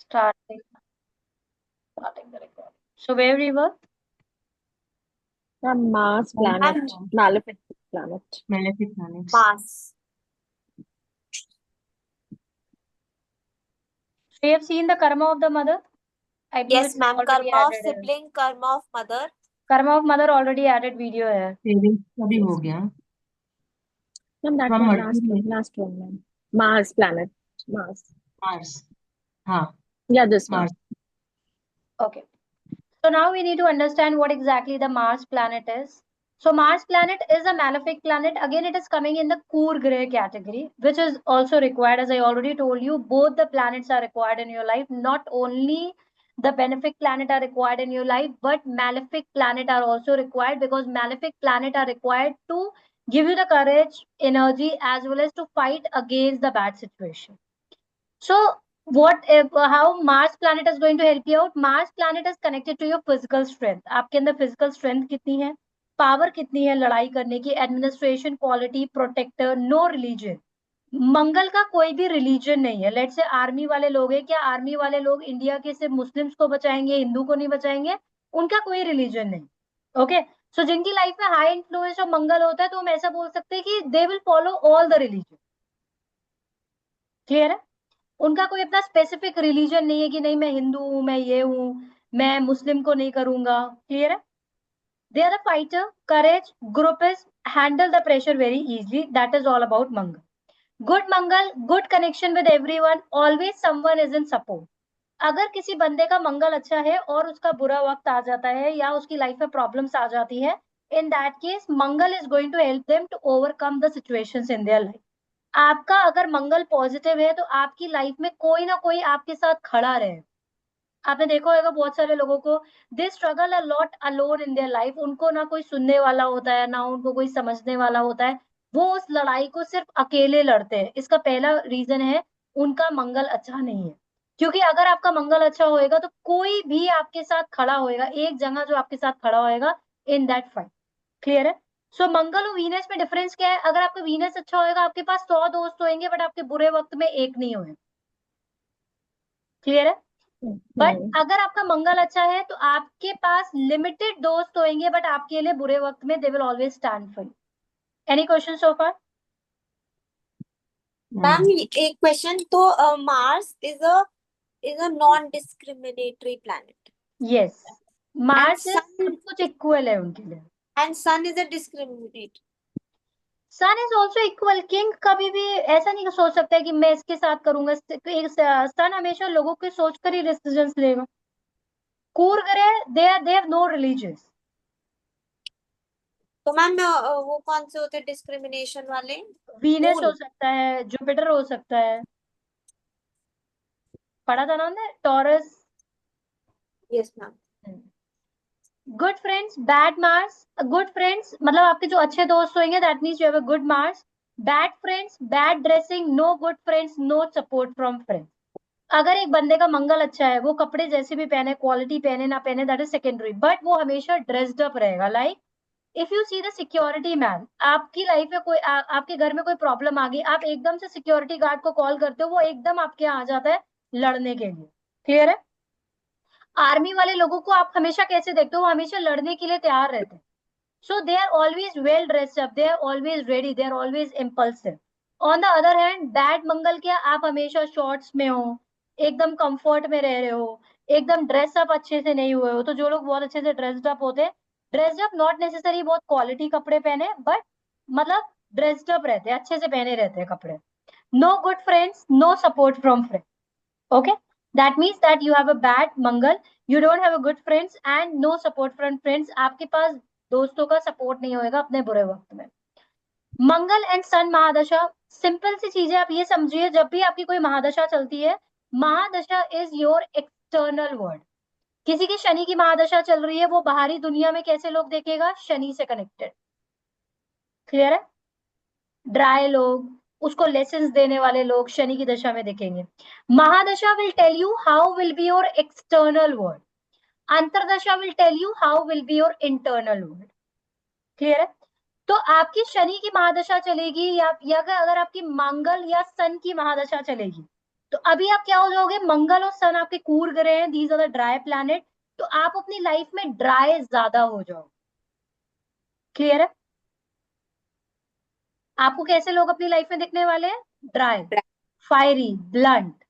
Starting, starting the recording. So where we were? From Mars planet, And Malefic planet. Malefic planets. Mars. So you have seen the karma of the mother? I believe Yes, it's ma'am. already Karma of added here. sibling, karma of mother. Karma of mother already added video है. Savings का भी हो गया. Ma'am, that From one, Mercury. last one, ma'am. Mars planet, Mars. Mars. हाँ, Yeah, this one. Mars. Okay. So now we need to understand what exactly the Mars planet is. So Mars planet is a malefic planet. Again, it is coming in the Kur-Greh category, which is also required. As I already told you, both the planets are required in your life. Not only the benefic planet are required in your life, but malefic planet are also required, because malefic planet are required to give you the courage, energy, as well as to fight against the bad situation. So what if, how Mars planet is going to help you out? Mars planet is connected to your physical strength. आपके अंदर physical strength कितनी है, power कितनी है लड़ाई करने की, administration, quality, protector, no religion. Mangal का कोई भी रिलीजन नहीं है. लेट्स से आर्मी वाले लोग हैं, क्या आर्मी वाले लोग इंडिया के सिर्फ मुस्लिम्स को बचाएंगे, हिंदू को नहीं बचाएंगे? उनका कोई रिलीजन नहीं. ओके, सो जिनकी लाइफ में हाई इन्फ्लुएंस ऑफ मंगल होता है, तो हम ऐसा बोल सकते हैं कि they will follow all the religion. Clear है? उनका कोई अपना स्पेसिफिक रिलीजन नहीं है कि नहीं मैं हिंदू हूं, मैं ये हूं, मैं मुस्लिम को नहीं करूंगा. क्लियर है? They are the fighter, courage, group is, handle the pressure very easily. That is all about Mangal. Mangal, good connection with everyone, always someone is in support. अगर किसी बंदे का मंगल अच्छा है और उसका बुरा वक्त आ जाता है या उसकी लाइफ में प्रॉब्लम्स आ जाती है, in that case Mangal is going to help them to overcome the situations in their life. आपका अगर मंगल पॉजिटिव है तो आपकी लाइफ में कोई ना कोई आपके साथ खड़ा रहे. आपने देखा होगा बहुत सारे लोगों को, they struggle a lot alone in their life. उनको ना कोई सुनने वाला होता है, ना उनको कोई समझने वाला होता है. वो उस लड़ाई को सिर्फ अकेले लड़ते हैं. इसका पहला रीजन है उनका मंगल अच्छा नहीं है. क्योंकि अगर आपका मंगल अच्छा होएगा तो कोई भी आपके साथ खड़ा होएगा, एक जगह जो आपके साथ खड़ा होएगा इन दैट फाइट. क्लियर है? सो मंगल और वीनस में डिफरेंस क्या है? अगर आपका वीनस अच्छा होएगा, आपके पास 100 दोस्त होंगे, बट आपके बुरे वक्त में एक नहीं होंगे. क्लियर है? बट अगर आपका मंगल अच्छा है तो आपके पास लिमिटेड दोस्त होंगे, बट आपके लिए बुरे वक्त में they will always stand for you. Any question so far? Ma'am एक क्वेश्चन, तो Mars is a non discriminatory planet. Yes, Mars sun- सब कुछ इक्वल है उनके लिए. And sun is a discriminate. Sun is also equal. King कभी भी ऐसा नहीं सोच सकता है कि मैं इसके साथ करूंगा. सन हमेशा लोगों की सोच कर ही डिसीजंस लेगा. कूर ग्रह, दे हैव नो रिलीजियस. तो मैम वो कौन से होते हैं डिस्क्रिमिनेशन वाले? Venus Moon. हो सकता है, जुपिटर हो सकता है. पढ़ा था ना हमने, Taurus. Yes ma'am. Good friends, bad Mars. Good friends मतलब आपके जो अच्छे दोस्त होंगे, that means you have a good Mars. Bad friends, bad dressing, no good friends, no support from friends. अगर एक बंदे का मंगल अच्छा है, वो कपड़े जैसे भी पहने, क्वालिटी पहने ना पहने, दैट इज सेकेंडरी, बट वो हमेशा ड्रेस्ड अप रहेगा. Like if you see the security man, आपकी लाइफ में कोई आपके घर में कोई प्रॉब्लम आ गई, आप एकदम से सिक्योरिटी गार्ड को कॉल करते हो, वो एकदम आपके यहाँ आ जाता है लड़ने के लिए. क्लियर है? आर्मी वाले लोगों को आप हमेशा कैसे देखते हो? वो हमेशा लड़ने के लिए तैयार रहते हैं. So they are always well dressed up, they are always ready, they are always impulsive. On the other hand bad Mangal क्या, आप हमेशा शॉर्ट्स में हो, एकदम कंफर्ट में रह रहे हो, एकदम ड्रेसअप अच्छे से नहीं हुए हो. तो जो लोग बहुत अच्छे से ड्रेस्ड अप होते हैं, ड्रेस्ड अप नॉट नेसेसरी बहुत क्वालिटी कपड़े पहने, बट मतलब ड्रेस्ड अप रहते हैं, अच्छे से पहने रहते हैं कपड़े. No good friends, no support from friends. Okay, that means that you have a bad Mangal, you don't have a good friends and no support from friends. आपके पास दोस्तों का सपोर्ट नहीं होएगा अपने बुरे वक्त में. मंगल एंड सन महादशा, सिंपल सी चीजें आप ये समझिए. जब भी आपकी कोई महादशा चलती है, महादशा इज योर एक्सटर्नल वर्ल्ड. किसी की शनि की महादशा चल रही है, वो बाहरी दुनिया में कैसे लोग देखेगा? शनि से कनेक्टेड. क्लियर है? ड्राई लोग, उसको लेसन्स देने वाले लोग शनि की दशा में दिखेंगे. Mahadasha will tell you how will be your external world. Antardasha will tell you how will be your internal world. Clear है? तो आपकी शनि की महादशा चलेगी या अगर आपकी मंगल या सन की महादशा चलेगी, तो अभी आप क्या हो जाओगे, मंगल और सन आपके कूर ग्रह हैं, these are the dry planet, तो आप अपनी लाइफ में ड्राई ज्यादा हो जाओ। क्लियर है? आपको कैसे लोग अपनी लाइफ में दिखने वाले हैं? Dry, fiery, blunt.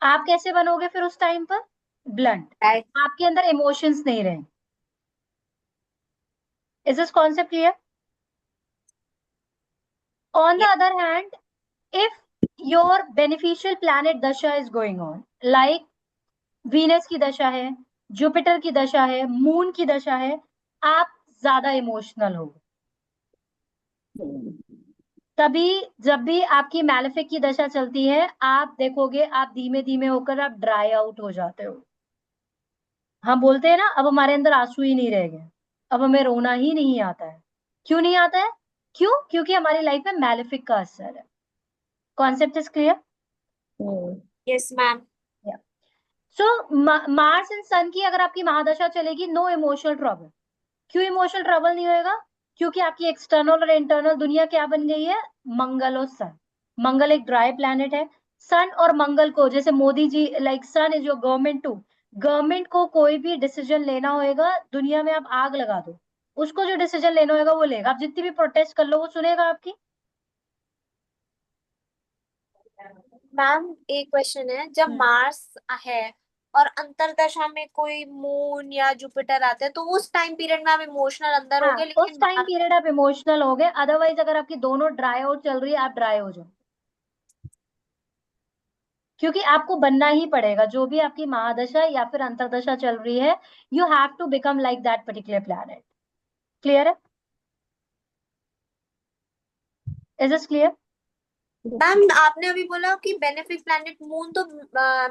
आप कैसे बनोगे फिर उस टाइम पर? ब्लंट। Right. आपके अंदर इमोशंस नहीं रहे। Is this concept clear? On the other hand, if your beneficial planet dasha is going on, like Venus की दशा है, जुपिटर की दशा है, मून की दशा है, आप ज्यादा इमोशनल हो। तभी जब भी आपकी मैलेफिक की दशा चलती है, आप देखोगे आप धीमे धीमे होकर आप ड्राई आउट हो जाते हो। हम बोलते हैं ना, अब हमारे अंदर आंसू ही नहीं रह गए, अब हमें रोना ही नहीं आता है। क्यों नहीं आता है? क्यों? क्योंकि हमारी लाइफ में मैलेफिक का असर है। Concept is clear? Yes, ma'am. So Mars and sun की अगर आपकी महादशा चलेगी, नो इमोशनल ट्रबल। क्यों इमोशनल ट्रबल नहीं होएगा? क्योंकि आपकी एक्सटर्नल और इंटरनल दुनिया क्या बन गई है? मंगल और सन। मंगल एक ड्राई प्लैनेट है। सन और मंगल को, जैसे Modi ji, like sun is your government too, government को कोई भी डिसीजन लेना होएगा, दुनिया में आप आग लगा दो, उसको जो डिसीजन लेना होगा वो लेगा। आप जितनी भी प्रोटेस्ट कर लो वो सुनेगा आपकी। मैम एक क्वेश्चन है, जब मार्स है और अंतरदशा में कोई मून या जुपिटर आते हैं तो उस टाइम पीरियड में आप इमोशनल अंदर हो हाँ, गए, उस लेकिन टाइम पीरियड आप इमोशनल हो गए। अदरवाइज अगर आपकी दोनों ड्राई आउट चल रही है, आप ड्राई हो जाओ, क्योंकि आपको बनना ही पड़ेगा। जो भी आपकी महादशा या फिर अंतरदशा चल रही है, you have to become like that particular planet. Clear है? Is this clear? मैम आपने अभी बोला कि बेनिफिक प्लैनेट मून, तो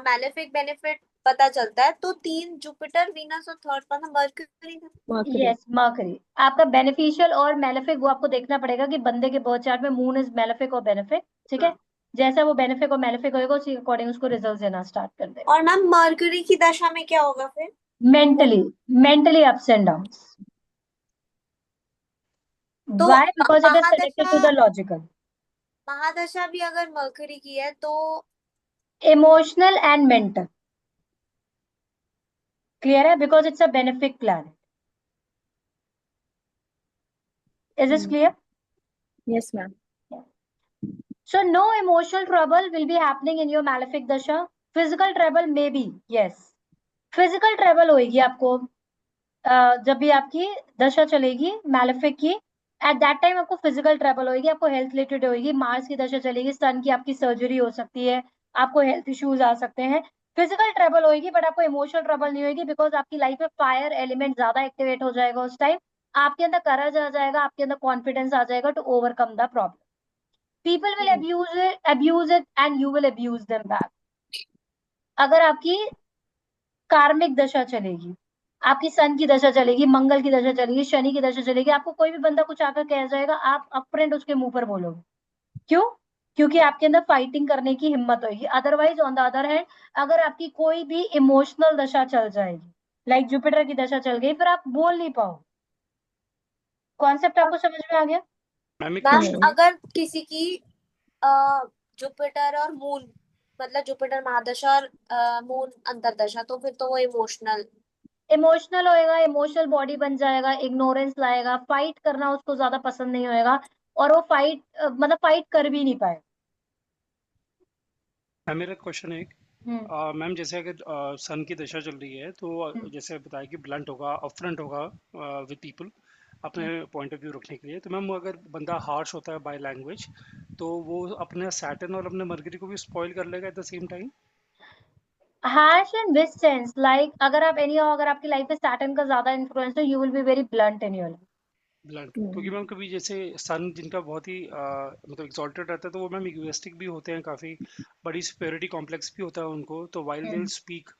मैलेफिक बेनिफिट पता चलता है, तो 3 जुपिटर, वीनस और थर्ड कौन सा? मर्क्यूरी था। Yes, mercury. आपका बेनिफिशियल और मेलेफिक वो आपको देखना पड़ेगा कि बंदे के बर्थ चार्ट में मून इज मेलेफिक और बेनिफिक। ठीक है? जैसा वो बेनिफिक और मेलेफिक होगा, उसी अकॉर्डिंग उसको रिजल्ट देना स्टार्ट कर देगा। और मैम मर्क्यूरी की दशा में क्या होगा फिर? Mentally ups and downs. तो why? Because it is connected to mahadasha the logical. महादशा भी अगर मर्क्यूरी की है तो इमोशनल एंड मेंटल। क्लियर है? Because it's a benefic planet. Is this clear? Yes, ma'am. So no emotional trouble will be happening in your malefic dasha. Physical trouble may be, yes. Physical trouble होगी आपको जब भी आपकी दशा चलेगी malefic की, at that time आपको physical trouble होगी, आपको हेल्थ रिलेटेड होगी। मार्स की दशा चलेगी, सन की आपकी सर्जरी हो सकती है, आपको हेल्थ इश्यूज आ सकते हैं। फिजिकल ट्रबल होगी, बट आपको इमोशनल ट्रबल नहीं होगी, बिकॉज आपकी लाइफ में फायर एलिमेंट ज्यादा एक्टिवेट हो जाएगा उस टाइम। आपके अंदर करेज आ जाएगा, आपके अंदर कॉन्फिडेंस आ जाएगा to overcome the problem. People will abuse it and you will abuse them back. अगर आपकी कार्मिक दशा चलेगी, आपकी सन की दशा चलेगी, मंगल की दशा चलेगी, शनि की दशा चलेगी, आपको कोई भी बंदा कुछ आकर कह जाएगा, आप अपफ्रंट उसके मुंह पर बोलोगे। क्यों? क्योंकि आपके अंदर फाइटिंग करने की हिम्मत होगी। Otherwise on the other hand, अगर आपकी कोई भी इमोशनल दशा चल जाएगी, लाइक जुपिटर की दशा चल गई, फिर आप बोल नहीं पाओ। कॉन्सेप्ट आपको समझ में आ गया? मैम अगर किसी की जुपिटर और मून, मतलब जुपिटर महादशा और मून अंतरदशा, तो फिर तो वो इमोशनल होएगा, इमोशनल बॉडी बन जाएगा, इग्नोरेंस लाएगा, फाइट करना उसको ज्यादा पसंद नहीं होएगा, और वो फाइट मतलब फाइट कर भी नहीं पाए। मेरा क्वेश्चन है मैम, जैसे अगर सन की दशा चल रही है तो जैसे बताया कि ब्लंट होगा, अपफ्रंट होगा विद पीपल अपने पॉइंट ऑफ व्यू रखने के लिए, तो मैम अगर बंदा हार्श होता है बाय लैंग्वेज तो वो अपने सैटर्न और अपने मर्करी को भी स्पॉइल कर लेगा at the same time. Harsh in which sense? Like अगर आप अगर आपकी लाइफ में सैटर्न का ज्यादा इन्फ्लुएंस है, you will be very blunt in your life. Blunt क्योंकि मैम कभी जैसे सन जिनका बहुत ही मतलब एक्सॉल्टेड रहता है तो वो मैम इगोइस्टिक भी होते हैं, काफ़ी बड़ी सुपेरिटी कॉम्प्लेक्स भी होता है उनको, तो while they will speak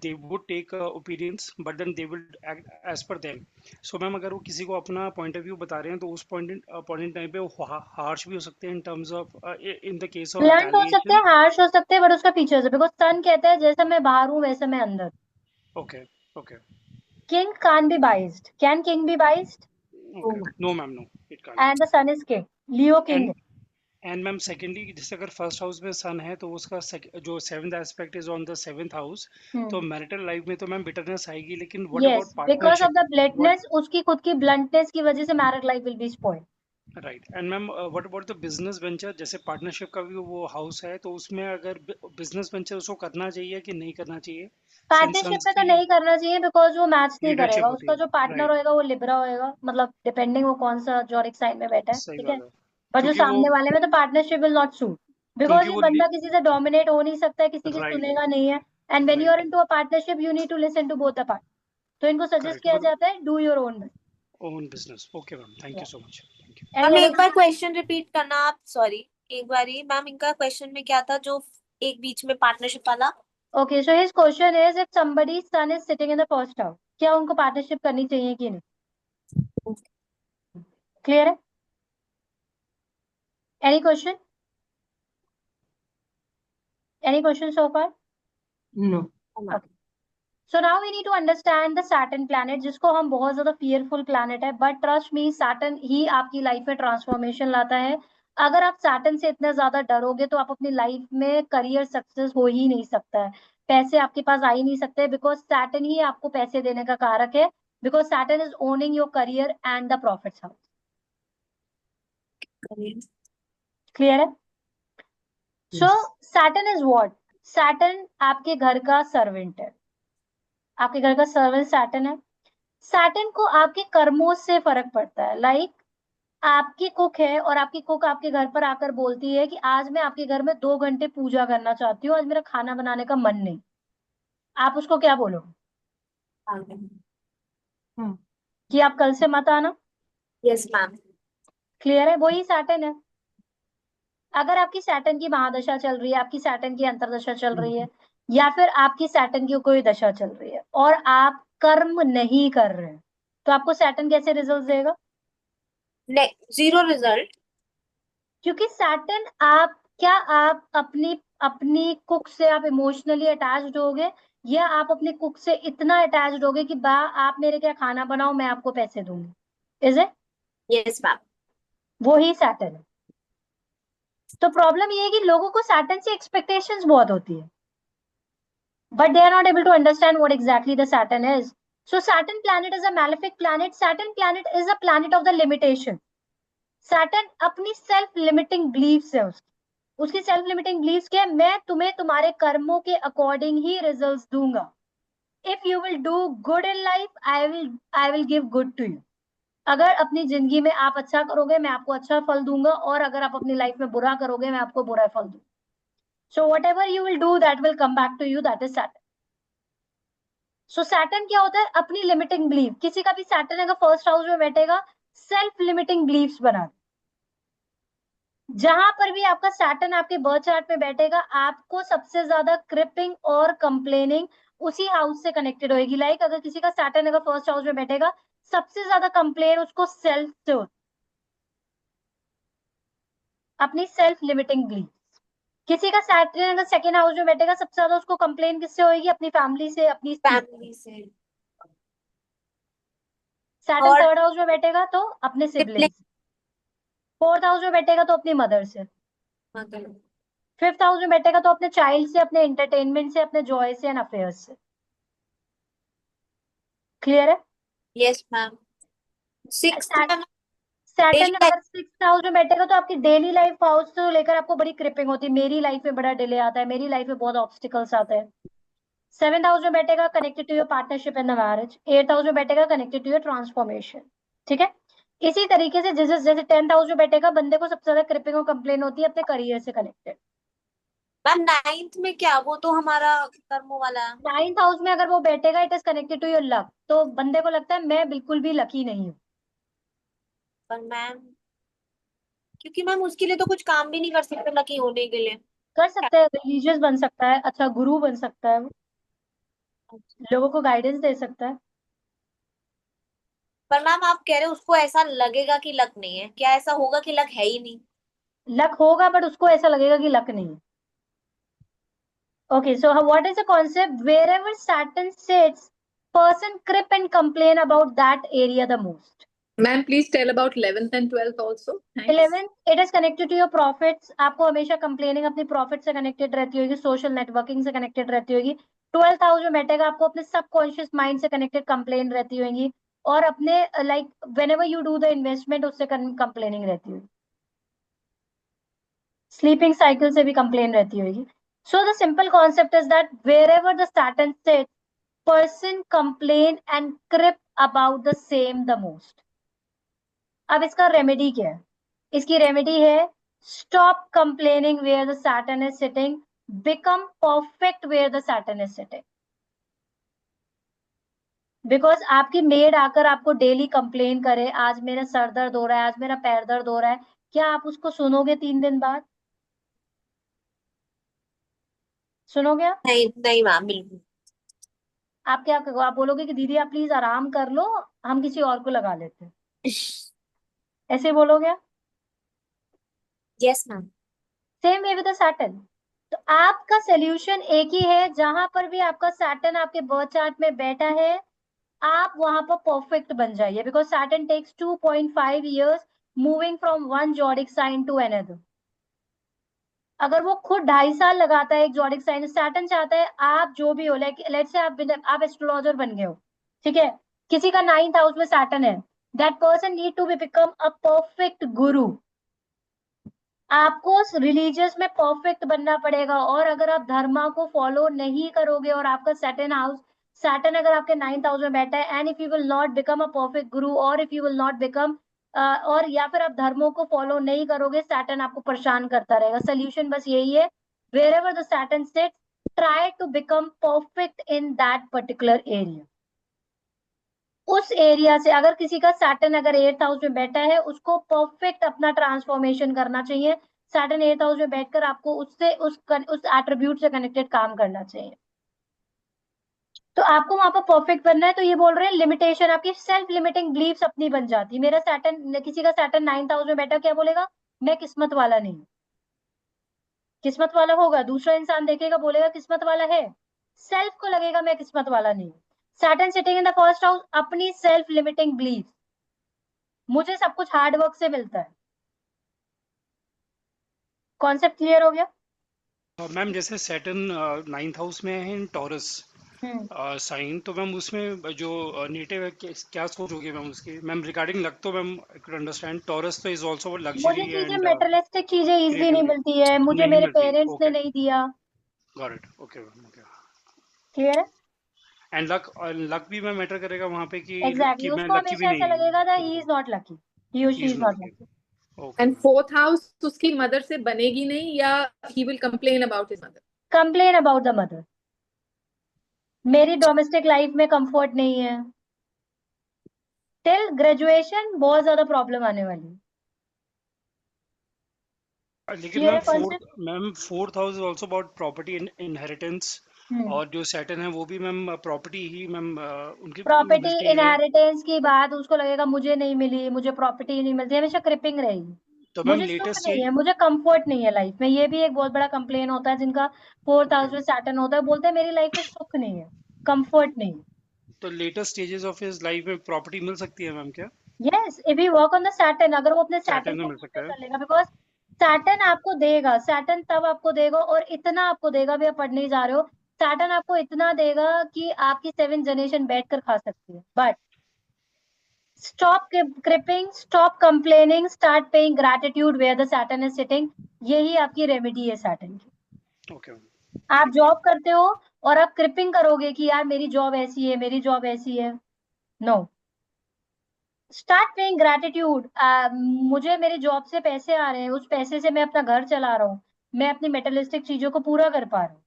they would take opinions but then they will act as per them. So ma'am अगर वो किसी को अपना पॉइंट ऑफ व्यू बता रहे हैं तो उस पॉइंट टाइम पे वो हार्श भी हो सकते हैं in terms of in the case of blunt हो सकते रिटेलिएशन। हैं, हार्श हो सकते हैं, बट उसका फीचर्स है, बिकॉज सन कहता है जैसा मैं बाहर हूँ वैसा मैं अंदर। Okay okay king can be biased. Can king be biased? Okay, no ma'am, no it can't. And the sun is king, Leo king. And ma'am secondly जैसे अगर फर्स्ट हाउस में सन है तो उसका जो seventh aspect is on the seventh house, तो marital life में तो मैम बिटरनेस आएगी, लेकिन what Yes, about because of partnership? the bluntness, उसकी खुद की bluntness की वजह से married life will be spoiled. Right. And ma'am what about the business venture? जैसे पार्टनरशिप का भी वो हाउस है, तो उसमें अगर बिजनेस वेंचर उसको करना चाहिए कि नहीं करना चाहिए? पार्टनरशिप सन्स में तो की नहीं करना चाहिए, बिकॉज वो मैच नहीं लीडरशिप करेगा। होती उसका है। जो पार्टनर राइट, होएगा वो लिब्रा होएगा, मतलब डिपेंडिंग वो कौन सा जॉरिक साइन में बैठा है, सही ठीक है। बात है। पर जो क्योंकि वो सामने वाले में तो partnership will not suit, because क्योंकि ये वो बंदा किसी से डोमिनेट हो नहीं सकता है, किसी की राइट सुनेगा नहीं है। And when you are right into a partnership you need to listen to both the part. तो इनको सजेस्ट करेक्ट, किया वो जाता है do your own. Own business. Okay ma'am, thank you so much, thank you. Ma'am any एक बार question repeat करना आप, सॉरी। एक बार ही मैम, इनका क्वेश्चन में क्या था जो एक बीच में पार्टनरशिप वाला? Okay, so his question is if somebody's son is sitting in the first house, क्या उनको पार्टनरशिप करनी चाहिए कि नहीं? क्लियर है? Any question? Any question so far? No. Okay. So now we need to understand the Saturn planet, जिसको हम बहुत ज्यादा fearful planet है, but trust me, Saturn ही आपकी लाइफ में ट्रांसफॉर्मेशन लाता है। अगर आप Saturn से इतने ज्यादा डरोगे तो आप अपनी लाइफ में करियर सक्सेस हो ही नहीं सकता है, पैसे आपके पास आ ही नहीं सकते, बिकॉज Saturn ही आपको पैसे देने का कारक है, because Saturn is owning your career and the profits house. Clear है? सो Saturn इज व्हाट? Saturn आपके घर का सर्वेंट है, आपके घर का सर्वेंट Saturn है। सैटर्न को आपके कर्मों से फर्क पड़ता है। लाइक आपकी कुक है और आपकी कुक आपके घर पर आकर बोलती है कि आज मैं आपके घर में 2 घंटे पूजा करना चाहती हूँ, आज मेरा खाना बनाने का मन नहीं। आप उसको क्या बोलोगे? कि आप कल से मत आना। Yes ma'am. क्लियर है? वही सैटर्न है। अगर आपकी सैटर्न की महादशा चल रही है, आपकी सैटर्न की अंतरदशा चल रही है, या फिर आपकी सैटर्न की कोई दशा चल रही है और आप कर्म नहीं कर रहे हैं, तो आपको सैटर्न कैसे रिजल्ट देगा? Zero result. क्योंकि सैटर्न आप अपनी अपनी कुक से आप इमोशनली अटैच्ड होगे, या आप अपनी कुक से इतना अटैच्ड होगे कि बा आप मेरे क्या खाना बनाओ, मैं आपको पैसे दूंगी। Is it? Yes ma'am. वो ही सैटर्न है। तो प्रॉब्लम ये है कि लोगों को सैटर्न से एक्सपेक्टेशंस बहुत होती है, but they are not able to understand what exactly the Saturn is. So Saturn planet is a malefic planet. Saturn planet is a planet of the limitation. Saturn अपनी सेल्फ लिमिटिंग बिलीफ्स है, उसकी self limiting beliefs क्या है? मैं तुम्हें तुम्हारे कर्मों के अकॉर्डिंग ही रिजल्ट्स दूंगा। If you will do good in life I will give good to you. अगर अपनी जिंदगी में आप अच्छा करोगे मैं आपको अच्छा फल दूंगा, और अगर आप अपनी लाइफ में बुरा करोगे मैं आपको बुरा फल दूंगा। So whatever you will do that will come back to you, that is Saturn. So Saturn क्या होता है? अपनी लिमिटिंग बिलीफ। किसी का भी सैटर्न अगर फर्स्ट हाउस में बैठेगा, सेल्फ लिमिटिंग बिलीव्स बना। जहां पर भी आपका सैटर्न आपके बर्थ चार्ट में बैठेगा, आपको सबसे ज्यादा क्रिपिंग और कंप्लेनिंग उसी हाउस से कनेक्टेड होगी। लाइक अगर किसी का सैटर्न अगर फर्स्ट हाउस में बैठेगा, सबसे ज्यादा कंप्लेन उसको सेल्फ से होती, अपनी सेल्फ लिमिटिंग बिलीफ। किसी का सैटर्न अगर सेकेंड हाउस में बैठेगा, सबसे ज्यादा उसको कंप्लेन किससे होगी? अपनी फैमिली से, अपनी फैमिली से। सैटर्न और थर्ड हाउस में बैठेगा तो अपने सिबलिंग्स, फोर्थ हाउस में बैठेगा तो अपनी मदर से, फिफ्थ हाउस में बैठेगा तो अपने चाइल्ड से, अपने एंटरटेनमेंट से, अपने जॉय से एंड अफेयर्स से। क्लियर है? Yes ma'am. सिक्स्थ में सैटर्न डेली अगर सिक्स्थ हाउस में बैठेगा तो आपकी डेली लाइफ हाउस से लेकर आपको बड़ी क्रिपिंग होती है, मेरी लाइफ में बड़ा डिले आता है, मेरी लाइफ में बहुत ऑब्स्टिकल्स आते हैं। सेवेंथ हाउस में बैठेगा connected to your partnership in the marriage. Eighth house में बैठेगा कनेक्टेड टू योर ट्रांसफॉर्मेशन। ठीक है? इसी तरीके से जैसे जैसे 10th हाउस में बैठेगा, बंदे को सबसे ज्यादा क्रिपिंग और कंप्लेन होती है अपने करियर से कनेक्टेड। मैम नाइन्थ में क्या, वो तो हमारा कर्मों वाला है। 9th हाउस में अगर वो बैठेगा, it is connected to your luck, तो बंदे को लगता है मैं बिल्कुल भी लकी नहीं हूँ। पर मैम, क्योंकि मैम उसके लिए तो कुछ काम भी नहीं कर सकते लकी होने के लिए। कर सकता है, रिलीजियस बन सकता है, अच्छा गुरु बन सकता है, लोगों को गाइडेंस दे सकता है। पर मैम आप कह रहे हो उसको ऐसा लगेगा कि लक नहीं है, क्या ऐसा होगा कि लक है ही नहीं? लक होगा बट उसको ऐसा लगेगा कि लक नहीं है। Okay, so what is the concept? Wherever Saturn sits, person crip and complain about that area the most. Ma'am, please tell about 11th and 12th also. Thanks. 11th, it is connected to your profits. आपको हमेशा complaining अपनी profit से connected रहती होगी, social networking से connected रहती होगी. 12th house में बैठेगा, आपको अपने सबकॉन्शियस माइंड से कनेक्टेड कंप्लेन रहती होगी, और अपने like whenever you do the investment उससे कंप्लेनिंग रहती होगी. स्लीपिंग साइकिल से भी कंप्लेन रहती होगी. So the simple concept is that wherever the Saturn sits, person complain and crib about the same the most. अब इसका रेमेडी क्या है? इसकी रेमेडी है stop complaining where the Saturn is sitting, become perfect where the Saturn is sitting. Because आपकी made आकर आपको daily complain करे, आज मेरा सर दर्द हो रहा है, आज मेरा पैर दर्द हो रहा है, क्या आप उसको सुनोगे 3 दिन बाद? सुनोगे आप? नहीं नहीं मैम, बिल्कुल. आप क्या करोगे? आप बोलोगे कि दीदी आप प्लीज आराम कर लो, हम किसी और को लगा लेते हैं. ऐसे बोलोगे आप? Yes ma'am. Same way with the Saturn. तो आपका सोल्यूशन एक ही है, जहां पर भी आपका सैटर्न आपके बर्थ चार्ट में बैठा है, आप वहां पर परफेक्ट बन जाइए. Because Saturn takes 2.5 years moving from one zodiac sign to another. अगर वो खुद 2.5 साल लगाता है एक जोडिक साइन, सैटर्न चाहता है आप जो भी हो, लाइक लेट्स से आप एस्ट्रोलॉजर बन गए हो, ठीक है, किसी का 9th हाउस में सैटर्न है, that person need to be become a perfect guru. आपको रिलीजियस में परफेक्ट बनना पड़ेगा. और अगर आप धर्मा को फॉलो नहीं करोगे और आपका सैटर्न अगर आपके 9th हाउस में बैठा है, and if you will not become a perfect गुरु, और if you will not become और या फिर आप धर्मों को फॉलो नहीं करोगे, सैटर्न आपको परेशान करता रहेगा. सोल्यूशन बस यही है, wherever the Saturn sits, try to become perfect in that particular area. उस एरिया से अगर किसी का सैटर्न अगर 8th हाउस में बैठा है, उसको परफेक्ट अपना ट्रांसफॉर्मेशन करना चाहिए. सैटर्न 8th हाउस में बैठकर आपको उससे उस एट्रीब्यूट से कनेक्टेड काम करना चाहिए. तो आपको वहां पर परफेक्ट बनना है. तो ये बोल रहे हैं लिमिटेशन, आपकी सेल्फ लिमिटिंग बिलीफ्स अपनी बन जाती है. मेरा सैटर्न, किसी का सैटर्न 9th हाउस में बैठा, क्या बोलेगा? मैं किस्मत वाला नहीं. किस्मत वाला होगा, दूसरा इंसान देखेगा बोलेगा किस्मत वाला है, सेल्फ को लगेगा मैं किस्मत वाला नहीं. Saturn sitting in the first house, अपनी सेल्फ लिमिटिंग बिलीफ, मुझे सब कुछ हार्ड वर्क से मिलता है. कॉन्सेप्ट क्लियर हो गया? मैम जैसे सैटर्न 9th हाउस में है इन टॉरस साइन, तो मैम उसमें जो नेटिव है क्या सोचोगे मैम उसकी? मैम रिगार्डिंग लक तो ma'am I could understand, taurus तो इज आल्सो मुझे लग्जरी चीजें एंड मेटेरियलिस्टिक चीजें इजीली नहीं क्रिएटिविटी. मिलती है, मुझे नहीं मेरे मिलती. पेरेंट्स ने ओके, नहीं दिया. Got it. Okay ma'am, okay. Clear है? एंड लक भी मैं मैटर करेगा वहाँ पे एग्जैक्टली, कि मैं उसको लकी भी हमेशा ऐसा नहीं लगेगा that हूँ. he is not lucky, he or he she is is not not lucky. lucky. Okay. And 4th house उसकी मदर से बनेगी नहीं, या he will complain about his mother? Complain about the mother. मेरी डोमेस्टिक लाइफ में comfort नहीं है, till graduation बहुत ज्यादा प्रॉब्लम आने वाली है. लेकिन क्लियर है concept? Ma'am fourth house is also about property inheritance, और जो सैटर्न है वो भी मैम प्रॉपर्टी ही मैम उनकी प्रॉपर्टी मिलती है. इनहेरिटेंस की बात, उसको लगेगा मुझे नहीं मिली, मुझे प्रॉपर्टी नहीं मिलती, हमेशा क्रिपिंग रहेगी. तो मैम मुझे सुख लेटेस्ट नहीं है, मुझे कंफर्ट नहीं है लाइफ में. ये भी एक बहुत बड़ा कंप्लेन होता है जिनका 4th हाउस में सैटर्न होता है, बोलते हैं मेरी लाइफ में सुख नहीं है, कंफर्ट नहीं है. तो latest stages of his life में प्रॉपर्टी मिल सकती है मैम क्या? Yes, if you work on the Saturn, अगर वो अपने सैटर्न सैटर्न में को मिल खुद सकता पे है. कर लेगा. बिकॉज सैटर्न आपको देगा, सैटर्न तब आपको देगा और इतना आपको देगा, भी आप पढ़ नहीं जा रहे हो, सैटर्न आपको इतना देगा कि आपकी 7 जनरेशन बैठकर खा सकती है. But stop cribbing, stop complaining, start paying gratitude where the Saturn is sitting. यही आपकी रेमेडी है सैटर्न की. Okay ma'am. आप जॉब करते हो और आप क्रिपिंग करोगे कि यार मेरी जॉब ऐसी है, मेरी जॉब ऐसी है, नो. Start paying gratitude. मुझे मेरी जॉब से पैसे आ रहे हैं, उस पैसे से मैं अपना घर चला रहा हूँ, मैं अपनी मेटेरियलिस्टिक चीजों को पूरा कर पा रहा हूँ.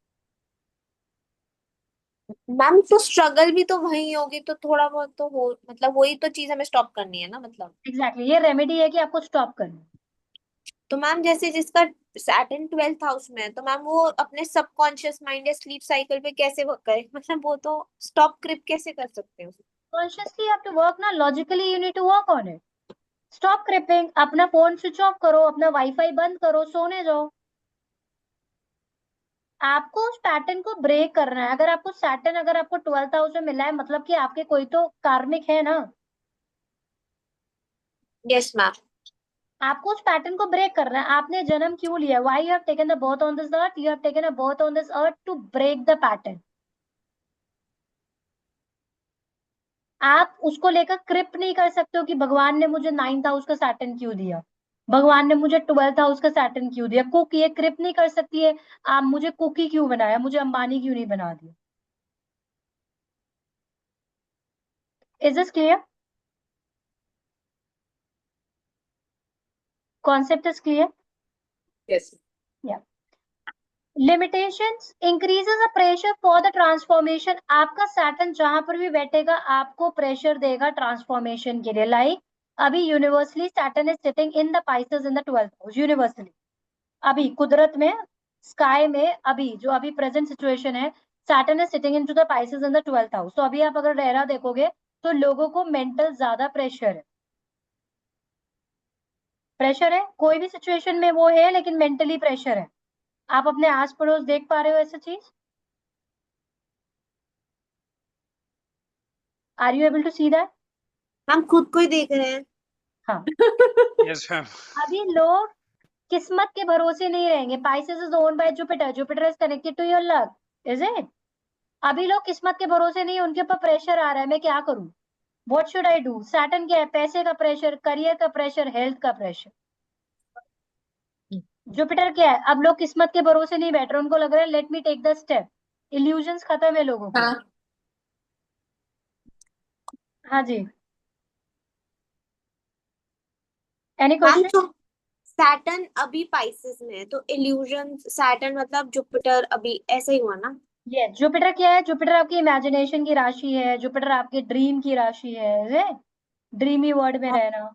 मैम तो स्ट्रगल भी तो वही होगी, तो थोड़ा बहुत तो हो, मतलब वही तो चीज हमें स्टॉप करनी है ना, मतलब. एग्जैक्टली, ये रेमेडी है कि आपको स्टॉप करना है. तो मैम जैसे जिसका सैटर्न 12th हाउस में है, तो मैम वो अपने सबकॉन्शियस माइंड या स्लीप साइकिल पे कैसे वर्क करे, मतलब वो तो स्टॉप क्रिप कैसे कर सकते हैं? कॉन्शियसली हैव टू वर्क ना, logically you need to work on it. Stop cribbing, अपना फोन स्विच ऑफ करो, अपना वाईफाई बंद करो, सोने जाओ. आपको उस पैटर्न को ब्रेक करना है. अगर आपको सैटर्न अगर आपको 12th हाउस में मिला है, मतलब कि आपके कोई तो कार्मिक है ना. Yes ma'am. आपको उस पैटर्न को ब्रेक करना है। आपने जन्म क्यों लिया? Why you have taken the birth on this earth? You have taken a birth on this earth to break the pattern. आप उसको लेकर कृप नहीं कर सकते हो कि भगवान ने मुझे 9th हाउस का सैटर्न क्यों दिया, भगवान ने मुझे 12th हाउस का सैटर्न क्यों दिया। कुक ये कृप नहीं कर सकती है, आप मुझे कुकी क्यों बनाया, मुझे अंबानी क्यों नहीं बना दिया। Is this clear? Concept is clear? Yes. या limitations increases the pressure for the transformation. आपका सैटर्न जहां पर भी बैठेगा आपको प्रेशर देगा ट्रांसफॉर्मेशन के लिए। लाइक अभी universally Saturn is sitting in the Pisces in the 12th house. Universally अभी कुदरत में, स्काई में, अभी जो अभी प्रेजेंट सिचुएशन है, Saturn is sitting into the Pisces in the 12th house. तो अभी आप अगर रहरा देखोगे तो लोगों को मेंटल ज्यादा प्रेशर है। प्रेशर है कोई भी सिचुएशन में वो है, लेकिन मेंटली प्रेशर है। आप अपने आस पड़ोस देख पा रहे हो ऐसा चीज? Are you able to see that? हम खुद को ही देख रहे हैं। हाँ। Yes ma'am. अभी लोग किस्मत के भरोसे नहीं रहेंगे। Pisces is owned by Jupiter, Jupiter is connected to your luck, is it? अभी लोग किस्मत के भरोसे नहीं, उनके ऊपर प्रेशर आ रहा है, मैं क्या करूं, what should I do. Saturn क्या है? पैसे का प्रेशर, करियर का प्रेशर, हेल्थ का प्रेशर। जुपिटर क्या है? अब लोग किस्मत के भरोसे नहीं बैठ रहे, उनको लग रहा है let me take the step. Illusions खत्म है लोगों के। हाँ। हाँ जी, एनी मैम क्वेश्चन? तो सैटर्न अभी पाइसेस में है तो इल्यूजन, सैटर्न मतलब जुपिटर अभी ऐसा ही हुआ ना। ये जुपिटर क्या है? जुपिटर आपकी इमेजिनेशन की राशि है, जुपिटर आपकी ड्रीम की राशि है, ड्रीमी वर्ल्ड में रहना।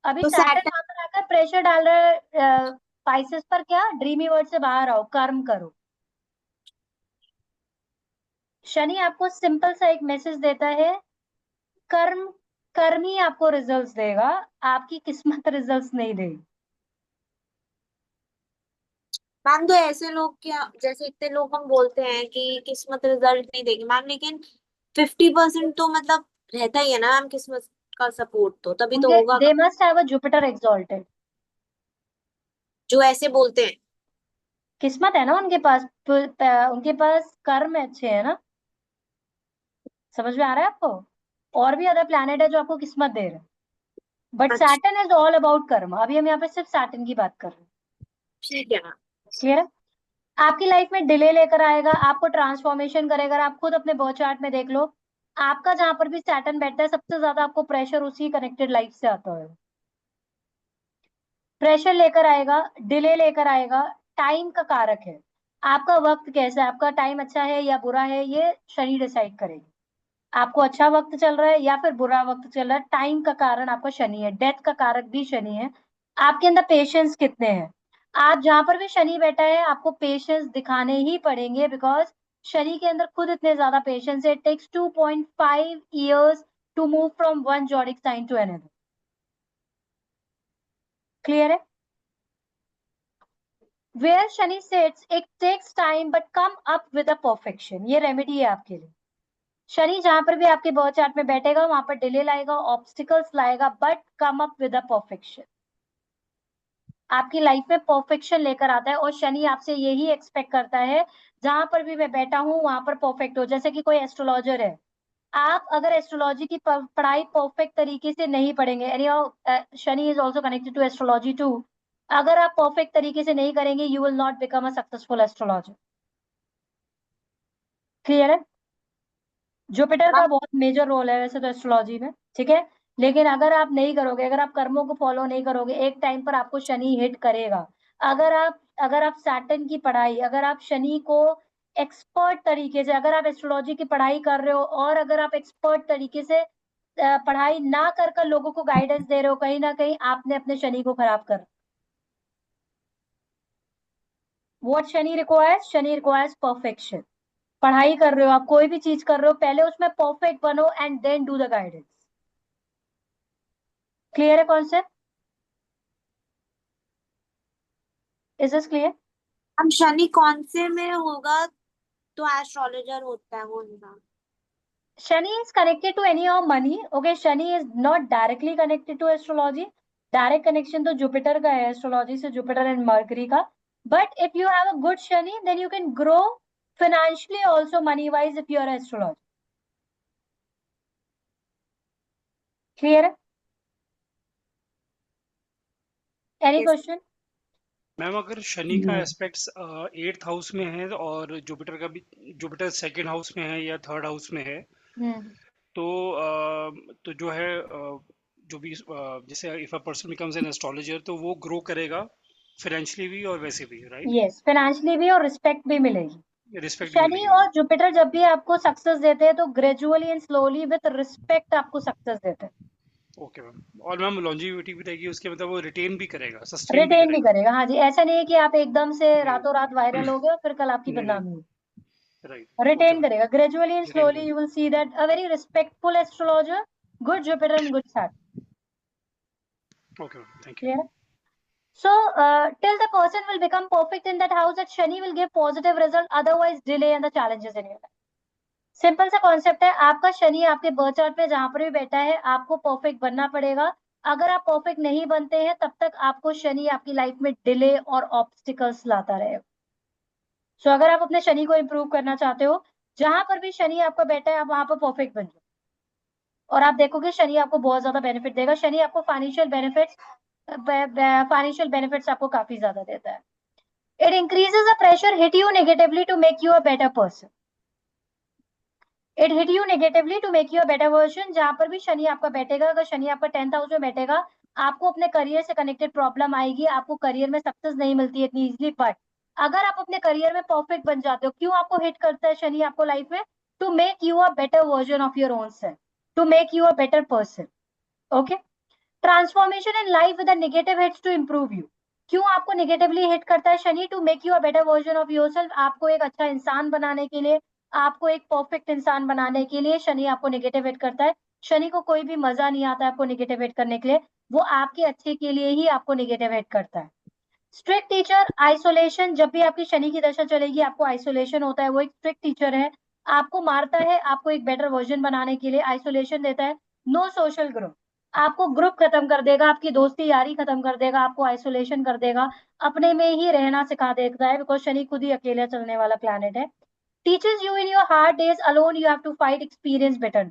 अभी तो सैटर्न सैटर्न वहां पर आकर प्रेशर डाल रहा है पाइसेस पर, क्या ड्रीमी वर्ल्ड से बाहर आओ, कर्म करो। शनि आपको सिंपल सा एक मैसेज देता है, कर्म, कर्म ही आपको रिजल्ट्स देगा, आपकी किस्मत रिजल्ट्स नहीं देगी। मैम तो ऐसे लोग क्या, जैसे इतने लोग हम बोलते हैं कि किस्मत रिजल्ट नहीं देगी मैम, लेकिन 50% तो मतलब रहता ही है ना मैम किस्मत का सपोर्ट, तो तभी तो उनके होगा they must have a Jupiter exalted. जो ऐसे बोलते हैं। किस्मत है ना उनके पास, उनके पास कर्म अच्छे है ना। समझ में आ रहा है आपको? और भी अदर प्लैनेट है जो आपको किस्मत दे रहे हैं, बट अच्छा सैटर्न इज ऑल अबाउट कर्म। अभी हम यहाँ पे सिर्फ सैटर्न की बात कर रहे हैं। ठीक है मैम। क्लियर है? आपकी लाइफ में डिले लेकर आएगा, आपको ट्रांसफॉर्मेशन करेगा। अगर आप खुद अपने बर्थ चार्ट में देख लो, आपका जहां पर भी सैटर्न बैठता है सबसे ज्यादा आपको प्रेशर उसी कनेक्टेड लाइफ से आता है। प्रेशर लेकर आएगा, डिले लेकर आएगा, टाइम का कारक है। आपका वक्त कैसा है, आपका टाइम अच्छा है या बुरा है, ये शनि डिसाइड करेगी। आपको अच्छा वक्त चल रहा है या फिर बुरा वक्त चल रहा है, टाइम का कारण आपका शनि है, डेथ का कारक भी शनि है। आपके अंदर पेशेंस कितने हैं? आप जहां पर भी शनि बैठा है आपको पेशेंस दिखाने ही पड़ेंगे, बिकॉज शनि के अंदर खुद इतने ज्यादा पेशेंस है। It takes 2.5 years to move from one zodiac sign to another. Clear है? Where Shani sets it takes time but come up with a perfection. ये रेमेडी है आपके लिए। शनि जहां पर भी आपके बर्थ चार्ट में बैठेगा वहां पर डिले लाएगा, ऑब्स्टिकल्स लाएगा, but come up with a perfection. आपकी लाइफ में परफेक्शन लेकर आता है, और शनि आपसे यही एक्सपेक्ट करता है जहां पर भी मैं बैठा हूं वहां पर परफेक्ट हो। जैसे कि कोई एस्ट्रोलॉजर है, आप अगर एस्ट्रोलॉजी की पढ़ाई परफेक्ट तरीके से नहीं पढ़ेंगे, Shani is also connected to astrology too, अगर आप परफेक्ट तरीके से नहीं करेंगे you will not become a successful astrologer. Clear है? जुपिटर का मैम बहुत मेजर रोल है वैसे तो एस्ट्रोलॉजी में, ठीक है, लेकिन अगर आप नहीं करोगे, अगर आप कर्मों को फॉलो नहीं करोगे, एक टाइम पर आपको शनि हिट करेगा। अगर आप सैटर्न की पढ़ाई, अगर आप शनि को एक्सपर्ट तरीके से, अगर आप एस्ट्रोलॉजी की पढ़ाई कर रहे हो और अगर आप एक्सपर्ट तरीके से पढ़ाई ना कर कर लोगों को गाइडेंस दे रहे हो, कहीं ना कहीं आपने अपने शनि को खराब कर। What Shani requires? Shani requires perfection. पढ़ाई कर रहे हो आप, कोई भी चीज कर रहे हो, पहले उसमें परफेक्ट बनो and then do the guidance. Clear है कॉन्सेप्ट? Is this clear? हम शनि कौन से में होगा तो एस्ट्रोलॉजर होता है वो इंसान। Shani is connected to any of money. Okay, Shani is not directly connected to astrology. Direct connection तो Jupiter का है astrology से, Jupiter and Mercury का. But if you have a good Shani, then you can grow financially also, money wise, if you are astrologer. Clear है? Any Yes. question? Ma'am अगर शनि का No. Aspects 8th house में है और Jupiter का भी, Jupiter 2nd house में है या 3rd हाउस में है, तो जो है जो भी जैसे if a person becomes an astrologer तो वो ग्रो करेगा फाइनेंशियली भी और वैसे भी, राइट? Yes, financially भी और respect भी मिलेगी. रिस्पेक्ट शनि मिलेगी। और जुपिटर जब भी आपको सक्सेस देते हैं तो gradually and slowly with respect आपको सक्सेस देते हैं. ओके मैम, और मैम लॉन्जिविटी भी रहेगी उसके, मतलब वो रिटेन भी करेगा, सस्टेन भी रिटेन भी करेगा। करेगा. हाँ जी, ऐसा नहीं है कि आप एकदम से नहीं रातों रात वायरल हो गए और फिर कल आपकी नहीं बदनामी हो. राइट, रिटेन करेगा gradually and retain slowly. You will see that a very respectful astrologer, good Jupiter and good Saturn. Okay ma'am, thank you. Clear? So, till the person will become perfect in that house, that Shani will give positive result, otherwise delay and the challenges in your life. Simple सा concept है. आपका शनि आपके birth chart में जहां पर भी बैठा है, आपको परफेक्ट बनना पड़ेगा. अगर आप परफेक्ट नहीं बनते हैं तब तक आपको शनि आपकी लाइफ में डिले और ऑब्स्टिकल्स लाता रहेगा. सो अगर आप अपने शनि को इंप्रूव करना चाहते हो, जहां पर भी शनि आपका बैठा है आप वहां पर परफेक्ट बन जाओ और आप देखोगे शनि आपको बहुत ज्यादा बेनिफिट देगा. शनि आपको फाइनेंशियल बेनिफिट्स आपको काफी ज्यादा देता है. It increases the pressure hit you negatively to make you a better person. It hit you negatively to make you a better version. जहां पर भी शनि आपका बैठेगा, अगर शनि आपका 10th हाउस में बैठेगा, आपको अपने करियर से कनेक्टेड प्रॉब्लम आएगी. आपको करियर में सक्सेस नहीं मिलती है इतनी इजीली. बट अगर आप अपने करियर में परफेक्ट बन जाते हो, क्यों आपको हिट करता है शनि आपको लाइफ में? To make you a better version of your own self, to make you a better person. Okay. Transformation in life with negative hits to improve you. क्यों आपको नेगेटिवली हिट करता है Shani? To make you a better version of yourself. आपको एक अच्छा इंसान बनाने के लिए, आपको एक परफेक्ट इंसान बनाने के लिए शनि आपको नेगेटिव हिट करता है. शनि को कोई भी मजा नहीं आता आपको नेगेटिव हिट करने के लिए. वो आपके अच्छे के लिए ही आपको नेगेटिव हिट करता है. Strict teacher, isolation. जब भी आपकी शनि की दशा चलेगी आपको आइसोलेशन होता है. वो एक स्ट्रिक्ट टीचर है, आपको मारता है, आपको एक बेटर वर्जन बनाने के लिए आइसोलेशन देता है. No social group. आपको ग्रुप खत्म कर देगा, आपकी दोस्ती यारी खत्म कर देगा, आपको आइसोलेशन कर देगा, अपने में ही रहना सिखा देता है. बिकॉज शनि खुद ही अकेले चलने वाला प्लैनेट है. Teachers you in your hard days alone you have to fight experience better.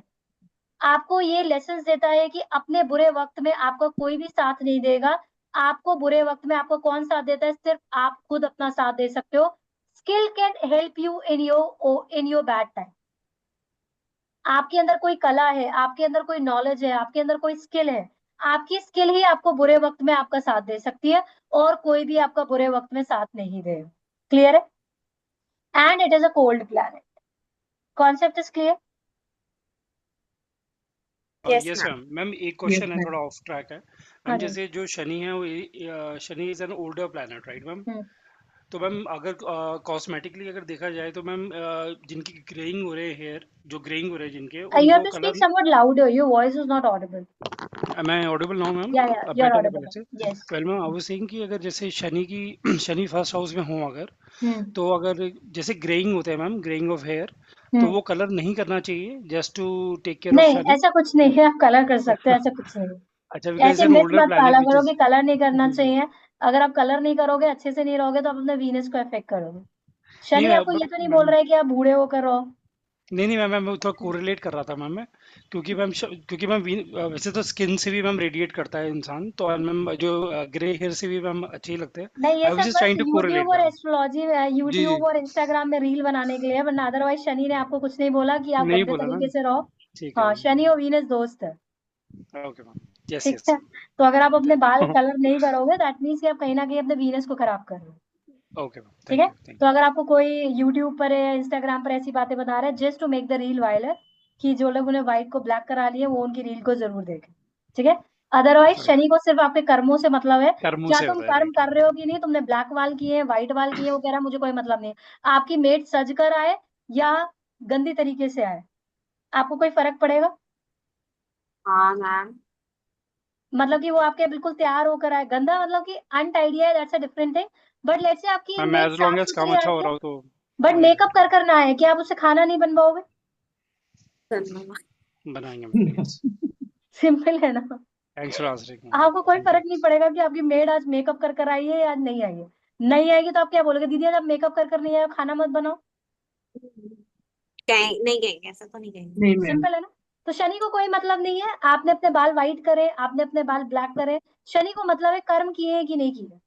आपको ये लेसन देता है कि अपने बुरे वक्त में आपका कोई भी साथ नहीं देगा. आपको बुरे वक्त में आपको कौन साथ देता है? सिर्फ आप खुद अपना साथ दे सकते हो. Skill can help you in your bad time. आपके अंदर कोई कला है, आपके अंदर कोई नॉलेज है, आपके अंदर कोई स्किल है. आपकी स्किल ही आपको बुरे वक्त में आपका साथ दे सकती है और कोई भी आपका बुरे वक्त में साथ नहीं देगा. क्लियर है? And it is a cold planet. Concept is clear? Yes, yes ma'am. Ma'am. Ma'am एक क्वेश्चन है, ma'am. थोड़ा ऑफ ट्रैक है हाँ मैम. जी. जैसे जो शनि है वो Shani is an older planet, right ma'am? Hmm. तो मैम अगर कॉस्मेटिकली अगर देखा जाए तो मैम जिनकी ग्रेइंग हो रहे हैं हेयर, जो ग्रेइंग हो रहे हैं जिनके, You have उनको to speak colour, somewhat louder. Your voice is not audible. am I audible now ma'am? Yeah, अब you're बेटर है audible. पहले से? Yes. Well ma'am I was saying कि अगर जैसे शनि की शनि फर्स्ट हाउस में हो अगर, तो अगर जैसे ग्रेइंग होता है मैम, ग्रेइंग ऑफ हेयर, तो वो कलर नहीं करना चाहिए just to take care of नहीं, शनि? ऐसा कुछ नहीं है. आप कलर कर सकते हैं, ऐसा कुछ नहीं है. अच्छा, बिकॉज इट्स ऐसे एन मिथ ओल्डर मत प्लैनेट पाला विच करो इज, कि कलर नहीं करना जी जी. चाहिए. अगर आप कलर नहीं करोगे, अच्छे से नहीं रहोगे, तो आप अपने वीनस को अफेक्ट करोगे. नहीं शनि आपको ये तो नहीं बोल मैम, रहा है कि आप बूढ़े होकर रहो. नहीं मैम, मैं थोड़ा कोरिलेट कर रहा था मैम. मैं क्योंकि मैम वैसे तो स्किन से भी मैम रेडिएट करता है इंसान, तो मैम जो ग्रे हेयर से भी मैम अच्छे ही लगते हैं. नहीं, ये आई वाज सब जस्ट बस ट्राइंग टू यूट्यूब कोरिलेट और मैम. एस्ट्रोलॉजी, जी जी, यूट्यूब और इंस्टाग्राम में रील बनाने के लिए है, वरना अदरवाइज शनि ने आपको कुछ नहीं बोला कि आप नहीं गंदे बोला तरीके मैम. से रहो. ठीक है हाँ, मैम. शनि और वीनस दोस्त है. Okay ma'am. यस ठीक यस. है. तो अगर आप अपने थैंक बाल यू. कलर नहीं करोगे, दैट मीन्स कि आप कहीं ना कहीं अपने वीनस को खराब कर रहे हो. ओके मैम, ठीक है. थैंक तो अगर आपको कोई यूट्यूब पर या इंस्टाग्राम पर ऐसी बातें बता रहा है just to make the reel viral, कि जो लोग उन्हें व्हाइट को ब्लैक करा लिए वो उनकी रील को जरूर देखें. ठीक है. Otherwise you. शनि को सिर्फ आपके कर्मों से मतलब है. कर्मों क्या से तुम होता है, कर्म राइट? कर रहे हो कि नहीं, तुमने ब्लैक वाल किए हैं, व्हाइट वाल किए हैं, वो कह रहा है मुझे कोई मतलब नहीं. आपकी मेट सज कर आए या गंदी तरीके से आए, आपको कोई फर्क पड़ेगा? हाँ मैम. मतलब कि वो आपके बिल्कुल तैयार होकर आए, गंदा मतलब कि अनटाइडी है, that's a different thing. But let's say आपकी मैम मेट एज साफ लॉन्ग एज काम सुथरी अच्छा आई हो है, रहा हो तो. But ji ji. मेकअप कर कर ना आए, क्या आप उससे खाना नहीं बनवाओगे? बनाएंगे मैम, yes. सिंपल है ना। Thanks for answering. ma'am. आपको कोई Thank you. फर्क नहीं पड़ेगा कि आपकी मेड आज मेकअप कर कर आई है या आज नहीं आई है। नहीं आएगी तो आप क्या बोलोगे, दीदी आज आप मेकअप कर कर नहीं आए हो, खाना मत बनाओ। नहीं कहेंगे, ऐसा तो नहीं कहेंगे। नहीं मैम, सिंपल है ना। तो शनि को कोई मतलब नहीं है, आपने अपने बाल व्हाइट करे, आपने अपने बाल ब्लैक करे, शनि को मतलब है कर्म किए हैं कि नहीं किए।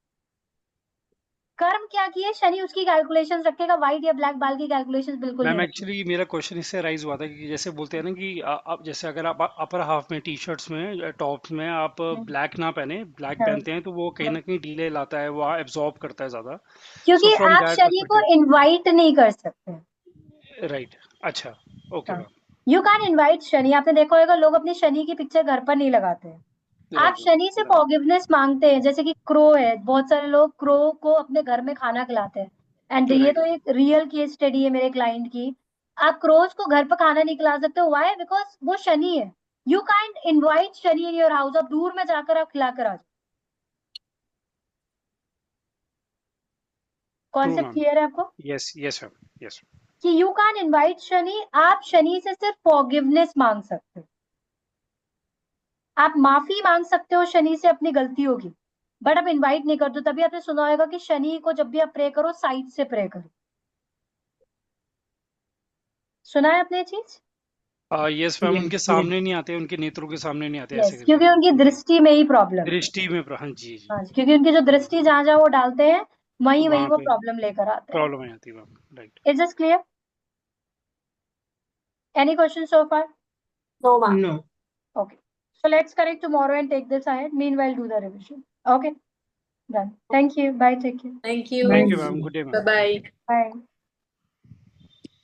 कर्म क्या किए, शनि उसकी कैलकुलेशंस रखेगा, व्हाइट या ब्लैक बाल की कैलकुलेशंस बिल्कुल मैम नहीं रखेगा। एक्चुअली मेरा क्वेश्चन इससे राइज हुआ था कि जैसे बोलते हैं ना कि आप जैसे अगर आप अपर हाफ में टी शर्ट्स में टॉप्स में आप ब्लैक ना पहने, ब्लैक हाँ। पहनते हैं तो वो कहीं ना कहीं डीले लाता है, वो एब्जॉर्ब करता है ज्यादा। क्योंकि सो फ्रॉम आप दैट शनि को पर्सपेक्टिव, इनवाइट नहीं कर सकते। राइट, अच्छा, ओके हाँ। Ma'am, you can invite Shani. आपने देखा होगा लोग अपनी शनि की पिक्चर घर पर नहीं लगाते हैं। आप राइट शनि से मैम, फॉरगिवनेस मांगते हैं, जैसे कि क्रो है, बहुत सारे लोग क्रो को अपने घर में खाना खिलाते हैं। एंड ये राइट तो एक रियल केस स्टडी है मेरे क्लाइंट की। आप क्रोज को घर पर खाना नहीं खिला सकते हो, व्हाई? बिकॉज वो शनि है। You can't invite Shani in your house. आप दूर में जाकर आप खिलाकर आ जाओ। ट्रू कॉन्सेप्ट मैम, क्लियर है आपको यस यस मैम, यस, कि यू कैन इनवाइट शनि। आप शनि से सिर्फ फॉरगिवनेस मांग सकते हो, आप माफी मांग सकते हो शनि से अपनी गलतियों की, बट आप इनवाइट नहीं करते। तभी आपने सुना होगा कि शनि को जब भी आप प्रे करो साइड से प्रे करो। सुना है आपने ये चीज? यस मैम, yes, उनके yes. सामने नहीं आते, उनके नेत्रों के सामने नहीं आते, ऐसे यस, करके क्योंकि मैम, उनकी दृष्टि में ही प्रॉब्लम है। दृष्टि में हाँ जी जी, हाँ जी, क्योंकि उनकी जो दृष्टि जहां जहां वो डालते हैं वहीं वहीं वहाँ वो पे प्रॉब्लम लेकर आते हैं। प्रॉब्लम आ जाती है ma'am, right. Is this clear? Any question so far? No ma'am. No. Okay, so let's connect tomorrow and take this ahead. Meanwhile, do the revision. Okay, done. Thank you. Bye. Take care. Thank you. Thank you Thank ma'am, you. Good day ma'am. Bye bye. Bye.